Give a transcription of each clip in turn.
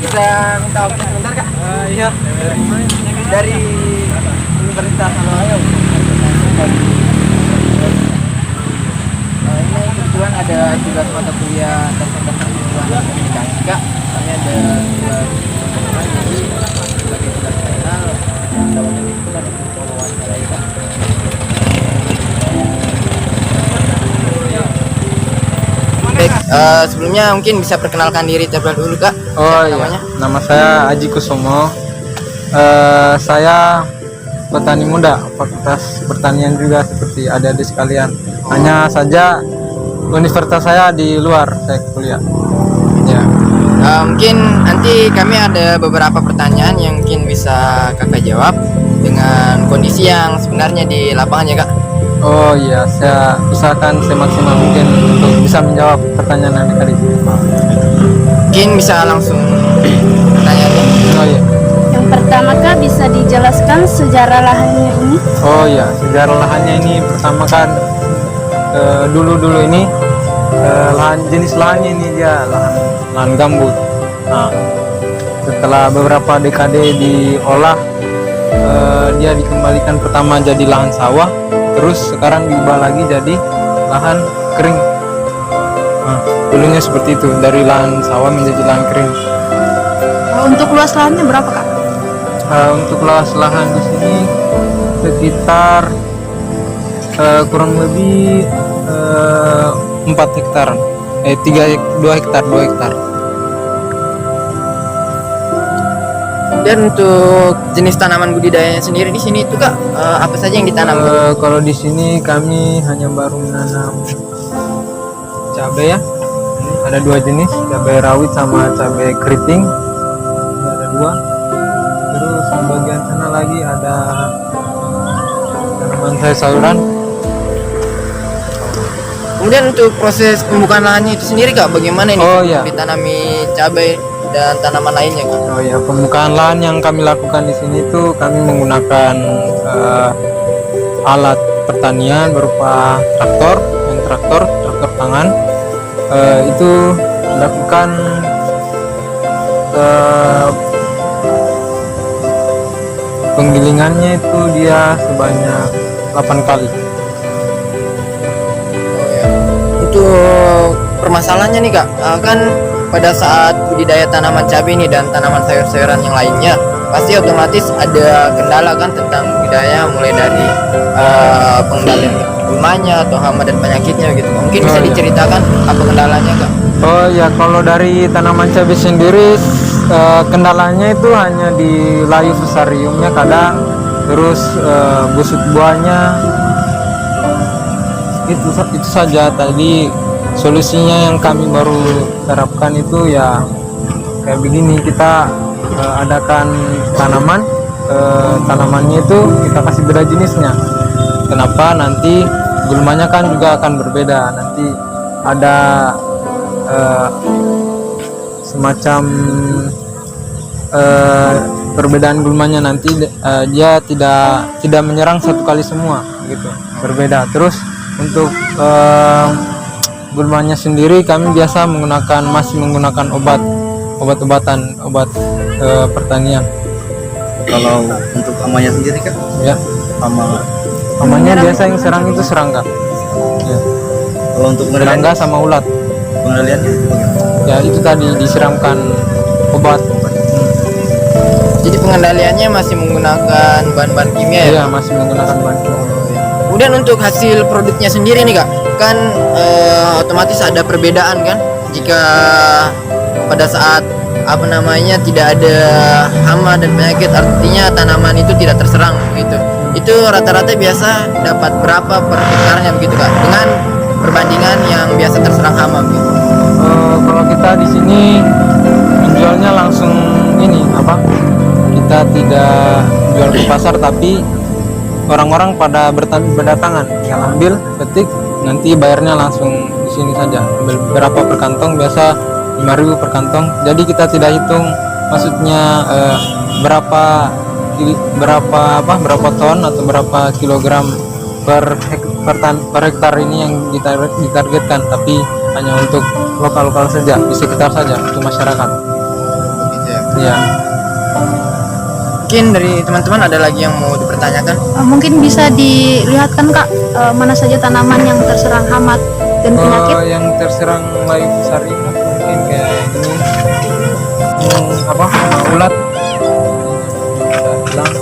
Bisa minta waktu sebentar Kak? Iya. Dari Universitas Haloayong. Ini kebetulan ada tugas mata kuliah dasar-dasar ilmuwan komunikasi Kak. Kami ada tugas sebagai tugas final. Kita wawancara untuk wawancarai Kak. Baik, sebelumnya mungkin bisa perkenalkan diri terlebih dulu Kak. Oh Siapa iya, namanya? nama saya Aji Kusumo. Saya petani muda, Fakultas Pertanian juga seperti adik-adik sekalian. Hanya saja universitas saya di luar, saya kuliah. Ya. Mungkin nanti kami ada beberapa pertanyaan yang mungkin bisa kakak jawab dengan kondisi yang sebenarnya di lapangan ya Kak. Oh iya, saya usahakan semaksimal mungkin untuk bisa menjawab pertanyaan yang tadi. Mungkin bisa langsung pertanyaannya. Oh iya. Yang pertama Kak, bisa dijelaskan sejarah lahannya ini? Oh iya, sejarah lahannya ini pertama kan dulu ini jenis lahannya ini dia lahan gambut. Nah, setelah beberapa dekade diolah, dia dikembalikan pertama jadi lahan sawah, terus sekarang diubah lagi jadi lahan kering. Nah, dulunya seperti itu, dari lahan sawah menjadi lahan kering. Untuk luas lahannya berapa Kak? Untuk luas lahan di sini sekitar kurang lebih 4 hektar, 2 hektar. Dan untuk jenis tanaman budidayanya sendiri di sini itu Kak, apa saja yang ditanam? Kalau di sini kami hanya baru menanam cabai ya. Ada 2 jenis, cabai rawit sama cabai keriting. Ini ada 2. Terus di bagian sana lagi ada tanaman sayur-sayuran. Kemudian untuk proses pembukaan lahannya itu sendiri Kak, bagaimana ini? Oh, iya. Ditanami cabai dan tanaman lainnya Kak. Oh ya, pembukaan lahan yang kami lakukan di sini itu kami menggunakan alat pertanian berupa traktor tangan. Itu dilakukan penggilingannya itu dia sebanyak 8 kali. Oh ya. Untuk permasalahannya nih Kak, kan pada saat budidaya tanaman cabai ini dan tanaman sayur-sayuran yang lainnya pasti otomatis ada kendala kan tentang budidaya, mulai dari pengendalian gulmanya atau hama dan penyakitnya gitu. Mungkin bisa iya. diceritakan apa kendalanya Kak? Oh ya, kalau dari tanaman cabai sendiri kendalanya itu hanya di layu fusariumnya kadang, terus busuk buahnya itu saja. Tadi solusinya yang kami baru terapkan itu ya kayak begini, kita adakan tanamannya itu kita kasih beda jenisnya. Kenapa? Nanti gulmanya kan juga akan berbeda, nanti ada semacam perbedaan gulmanya, nanti dia tidak menyerang satu kali semua gitu, berbeda. Terus untuk gulmanya sendiri kami biasa masih menggunakan obat pertanian. Kalau untuk amanya sendiri Kak? Ya, amanya biasa yang serang itu serangga. Ya, Kalau untuk serangga sama ulat. pengendaliannya bagaimana? Ya itu tadi disiramkan obat. Jadi pengendaliannya masih menggunakan bahan-bahan kimia ya? Iya, masih menggunakan bahan kimia. Kemudian untuk hasil produknya sendiri nih Kak, kan otomatis ada perbedaan kan jika pada saat tidak ada hama dan penyakit, artinya tanaman itu tidak terserang gitu. Itu rata-rata biasa dapat berapa per hektarnya begitu Kak, dengan perbandingan yang biasa terserang hama gitu. Kalau kita di sini menjualnya langsung kita tidak jual ke pasar, tapi orang-orang pada berdatangan, yang ambil, petik, nanti bayarnya langsung di sini saja. Ambil berapa per kantong, biasa 5.000 per kantong. Jadi kita tidak hitung, maksudnya berapa ton atau berapa kilogram per hektar ini yang ditargetkan, tapi hanya untuk lokal saja, di sekitar saja untuk masyarakat. Begitu ya. Iya. Mungkin dari teman-teman ada lagi yang mau dipertanyakan? Mungkin bisa dilihatkan Kak, mana saja tanaman yang terserang hama dan penyakit. Yang terserang layu fusarium mungkin kayak ini, ulat, bilang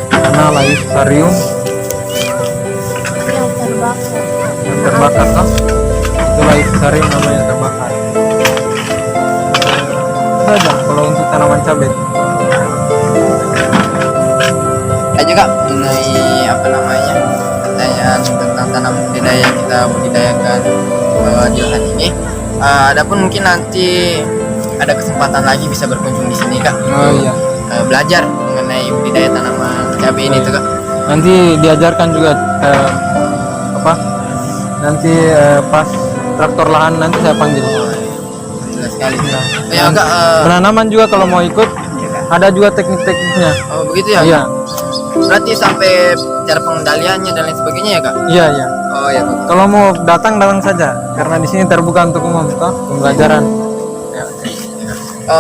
karena layu fusarium Yang terbakar. yang terbakar kan, itu layu fusarium namanya terbakar. Itu saja kalau untuk tanaman cabai. Aja Kak mengenai pertanyaan tentang tanam budidaya yang kita budidayakan di lahan ini. Adapun mungkin nanti ada kesempatan lagi bisa berkunjung di sini Kak. Oh iya. Belajar mengenai budidaya tanaman cabai ini tuh Kak. Nanti diajarkan juga nanti pas traktor lahan nanti saya panggil. Jelas sekali. Ya Dan Kak. penanaman juga kalau mau ikut ada juga teknik-tekniknya. Oh begitu ya? Iya, Berarti sampai cara pengendaliannya dan lain sebagainya ya Kak? iya, iya. Oh ya Kak. Kalau mau datang saja karena di sini terbuka untuk umum toh, pembelajaran. Ya.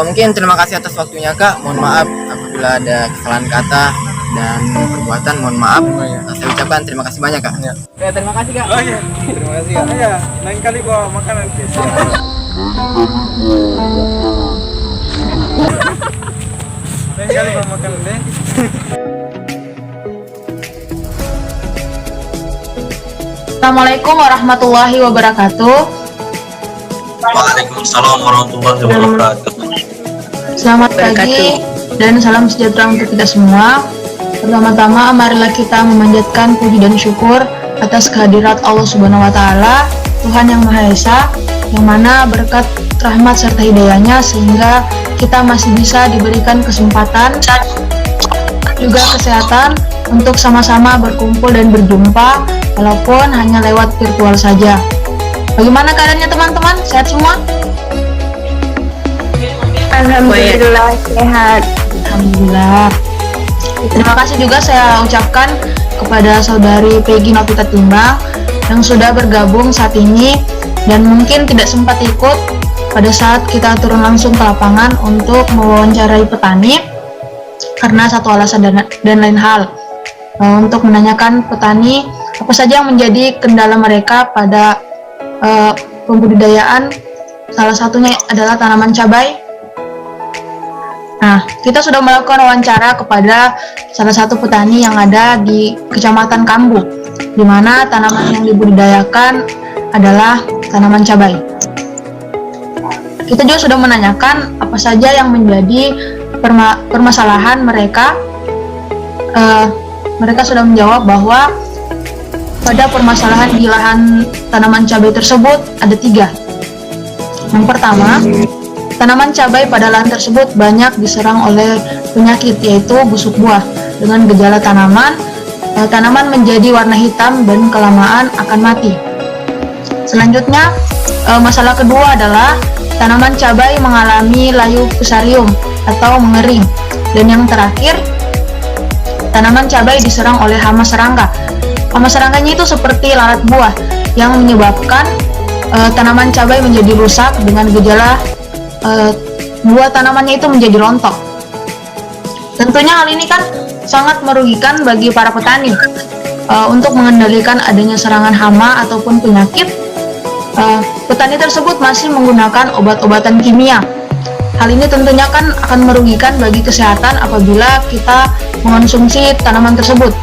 Mungkin terima kasih atas waktunya Kak. Mohon maaf apabila ada kesalahan kata dan perbuatan, mohon maaf. Oh, iya. Saya ucapkan terima kasih banyak Kak. Ya. Ya, terima kasih Kak. Oh iya, terima kasih Kak. Iya, lain kali bawa makanan ke sini. Lain kali bawa makanan deh. Assalamualaikum warahmatullahi wabarakatuh. Waalaikumsalam warahmatullahi wabarakatuh. Selamat pagi dan salam sejahtera untuk kita semua. Pertama-tama marilah kita memanjatkan puji dan syukur atas kehadirat Allah Subhanahu wa taala, Tuhan yang Maha Esa, yang mana berkat rahmat serta hidayahnya sehingga kita masih bisa diberikan kesempatan juga kesehatan untuk sama-sama berkumpul dan berjumpa walaupun hanya lewat virtual saja. Bagaimana keadaannya teman-teman? Sehat semua? Alhamdulillah sehat. Alhamdulillah. Terima kasih juga saya ucapkan kepada saudari Peggy Novita Timbang yang sudah bergabung saat ini dan mungkin tidak sempat ikut pada saat kita turun langsung ke lapangan untuk mewawancarai petani karena satu alasan dan lain hal. Untuk menanyakan petani apa saja yang menjadi kendala mereka pada pembudidayaan, salah satunya adalah tanaman cabai. Nah, kita sudah melakukan wawancara kepada salah satu petani yang ada di Kecamatan Kambu, di mana tanaman yang dibudidayakan adalah tanaman cabai. Kita juga sudah menanyakan apa saja yang menjadi permasalahan mereka. Mereka sudah menjawab bahwa pada permasalahan di lahan tanaman cabai tersebut ada 3. Yang pertama, tanaman cabai pada lahan tersebut banyak diserang oleh penyakit yaitu busuk buah. Dengan gejala tanaman menjadi warna hitam dan kelamaan akan mati. Selanjutnya, masalah kedua adalah tanaman cabai mengalami layu fusarium atau mengering. Dan yang terakhir, tanaman cabai diserang oleh hama serangga. Hama serangganya itu seperti lalat buah yang menyebabkan tanaman cabai menjadi rusak dengan gejala buah tanamannya itu menjadi rontok. Tentunya hal ini kan sangat merugikan bagi para petani. Untuk mengendalikan adanya serangan hama ataupun penyakit, petani tersebut masih menggunakan obat-obatan kimia. Hal ini tentunya kan akan merugikan bagi kesehatan apabila kita mengonsumsi tanaman tersebut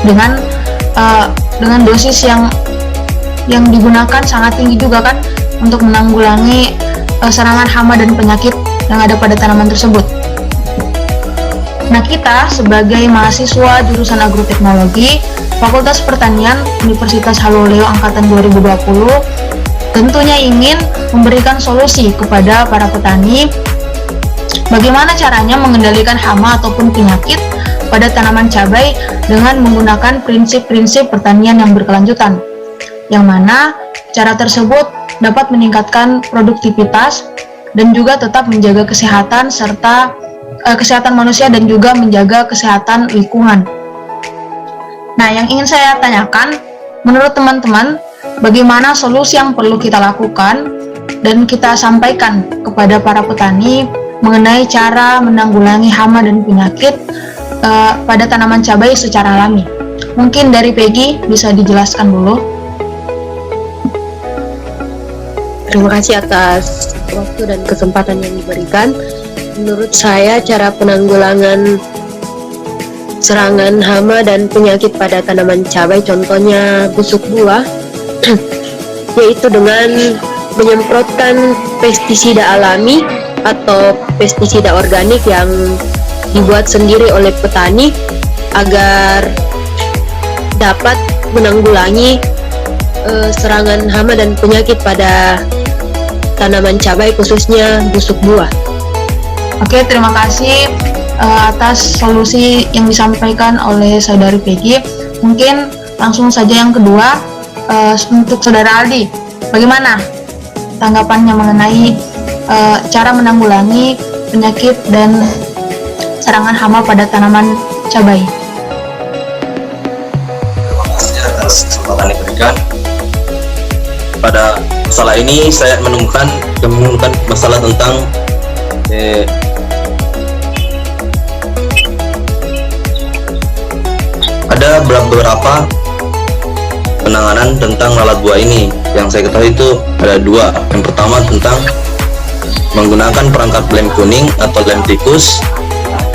dengan dosis yang digunakan sangat tinggi juga kan untuk menanggulangi serangan hama dan penyakit yang ada pada tanaman tersebut. Nah, kita sebagai mahasiswa jurusan agroteknologi Fakultas Pertanian Universitas Haloleo angkatan 2020 tentunya ingin memberikan solusi kepada para petani bagaimana caranya mengendalikan hama ataupun penyakit pada tanaman cabai dengan menggunakan prinsip-prinsip pertanian yang berkelanjutan, yang mana cara tersebut dapat meningkatkan produktivitas dan juga tetap menjaga kesehatan serta kesehatan manusia dan juga menjaga kesehatan lingkungan. Nah, yang ingin saya tanyakan, menurut teman-teman, bagaimana solusi yang perlu kita lakukan dan kita sampaikan kepada para petani mengenai cara menanggulangi hama dan penyakit pada tanaman cabai secara alami. Mungkin dari Peggy bisa dijelaskan dulu. Terima kasih atas waktu dan kesempatan yang diberikan. Menurut saya, cara penanggulangan serangan hama dan penyakit pada tanaman cabai, contohnya busuk buah, yaitu dengan menyemprotkan pestisida alami atau pestisida organik yang dibuat sendiri oleh petani agar dapat menanggulangi serangan hama dan penyakit pada tanaman cabai, khususnya busuk buah. Oke, terima kasih atas solusi yang disampaikan oleh saudari Peggy. Mungkin langsung saja yang kedua, untuk saudara Aldi, bagaimana tanggapannya mengenai cara menanggulangi penyakit dan serangan hama pada tanaman cabai? Terima kasih atas kesempatan yang diberikan. Pada masalah ini saya menemukan masalah tentang ada beberapa penanganan tentang lalat buah ini. Yang saya ketahui itu ada dua. Yang pertama tentang menggunakan perangkap lem kuning atau lem tikus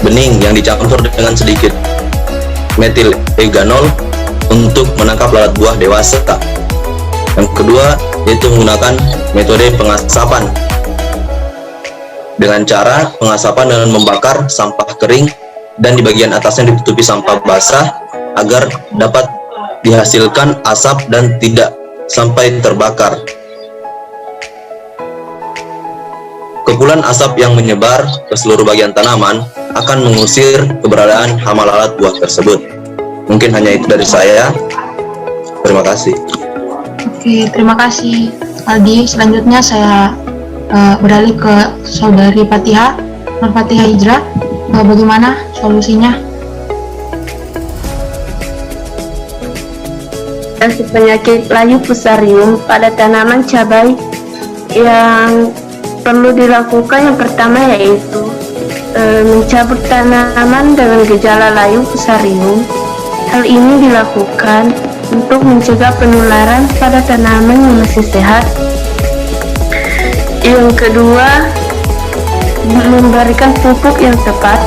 bening yang dicampur dengan sedikit metil eganol untuk menangkap lalat buah dewasa. Yang kedua yaitu menggunakan metode pengasapan dengan cara pengasapan dengan membakar sampah kering dan di bagian atasnya ditutupi sampah basah agar dapat dihasilkan asap dan tidak sampai terbakar. Kepulan asap yang menyebar ke seluruh bagian tanaman akan mengusir keberadaan hama lalat buah tersebut. Mungkin hanya itu dari saya. Terima kasih. Oke, terima kasih Aldi. Selanjutnya saya beralih ke saudari Fatihah, Nur Fatihah Hijrah. Bagaimana solusinya? Penyakit layu fusarium pada tanaman cabai yang perlu dilakukan yang pertama yaitu mencabut tanaman dengan gejala layu fusarium. Hal ini dilakukan untuk mencegah penularan pada tanaman yang masih sehat. Yang kedua, memberikan pupuk yang tepat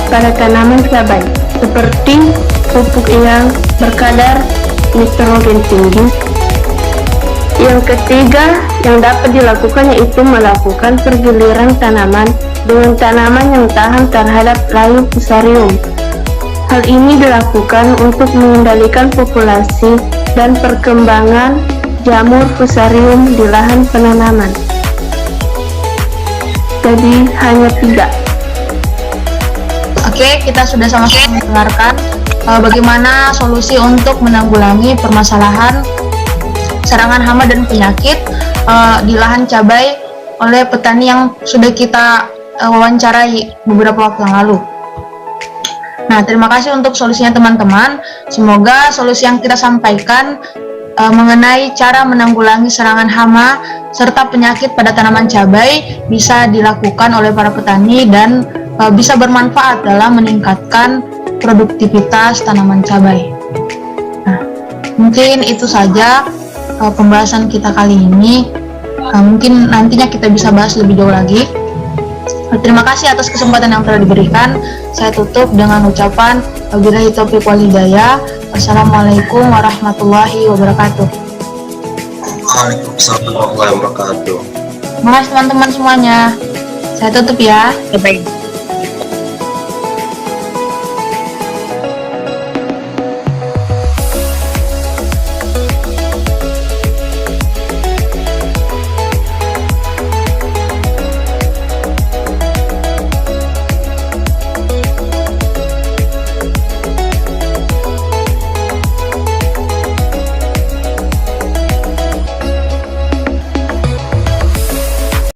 pada tanaman cabai, seperti pupuk yang berkadar nitrogen tinggi. Yang ketiga yang dapat dilakukan yaitu melakukan pergiliran tanaman dengan tanaman yang tahan terhadap layu fusarium. Hal ini dilakukan untuk mengendalikan populasi dan perkembangan jamur fusarium di lahan penanaman. Jadi hanya 3. Oke, kita sudah sama-sama mendengarkan bagaimana solusi untuk menanggulangi permasalahan serangan hama dan penyakit di lahan cabai oleh petani yang sudah kita wawancarai beberapa waktu yang lalu. Nah, terima kasih untuk solusinya teman-teman. Semoga solusi yang kita sampaikan mengenai cara menanggulangi serangan hama serta penyakit pada tanaman cabai bisa dilakukan oleh para petani dan bisa bermanfaat dalam meningkatkan produktivitas tanaman cabai. Nah, mungkin itu saja pembahasan kita kali ini. Mungkin nantinya kita bisa bahas lebih jauh lagi. Terima kasih atas kesempatan yang telah diberikan. Saya tutup dengan ucapan wabillahi taufiq wal hidayah. Wassalamualaikum warahmatullahi wabarakatuh. Waalaikumsalam warahmatullahi wabarakatuh. Terima kasih teman-teman semuanya. Saya tutup ya. Baik.